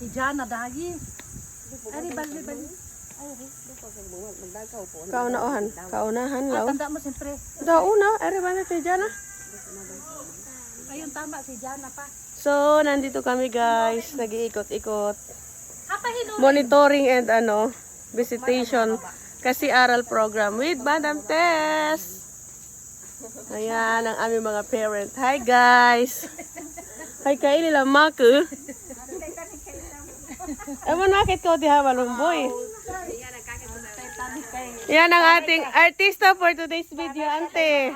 Si Jana dagi. Ari bali. Kaunahan. Kaunahan law. Tanda mo siyempre. Dauna, ari ba na ti Jana? Ayun tama si Jana pa. So, nandito kami guys, nag-iikot-ikot. Hino. Monitoring and visitation kasi aral program with Madam Tess. Ayan ang aming mga parent. Hi guys. Hi kayo nila maku. Ewan nakit ko diha malumboy. Yan ang ating artista for today's video, ante.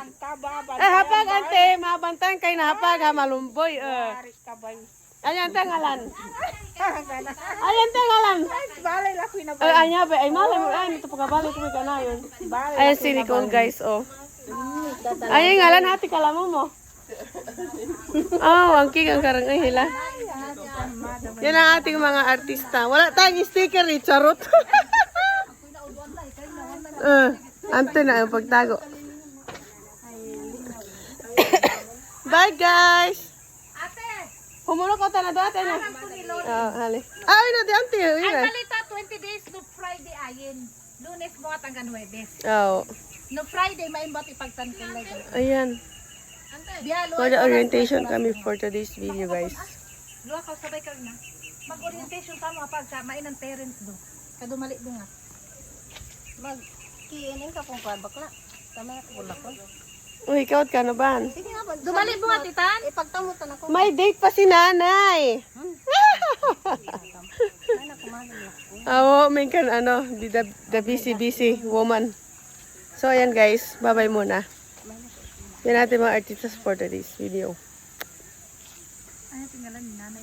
Hapag, ante. Mabantang kay na hapag, ha, malumboy. Ayan, tangalan. Ayan, tangalan. Anya, ba? Ay, malay mo. Ay, ito pagkabali ko may kanayon. Ayan si Nicole, guys, oh. Ayan, ngalan, hati kalamo mo. Oh, ang kigang karang ay hila. Yan ang ating mga artista. Wala tayong sticker, Charot. Ante na ang pagtago. Bye guys. Ate, Humulok ko na doon ate na. Hali. Ay na di ante. ay balita 20 days no Friday ayin. Lunes mo at hanggang Huwebes. Oh. No Friday maimbot ipagtankulay. Ayan. Bialo. For the orientation kami for today's video guys. Luwa ka sabay ka na. Mag-orientation ka mo pag sa mainang parents do. Kadumali do nga. Mag-kiinin ka kung bakla. Tama ko ko. Uy, kawat ka na ba? Sige nga, Dumali mo nga titan. ipagtamutan ako. May date pa si nanay. Ay, nakumagal ako. Oo, may kan the busy woman. So ayan guys, bye-bye muna. Yan natin mga artistas for today's video. Ay, tinggalan ni nanay.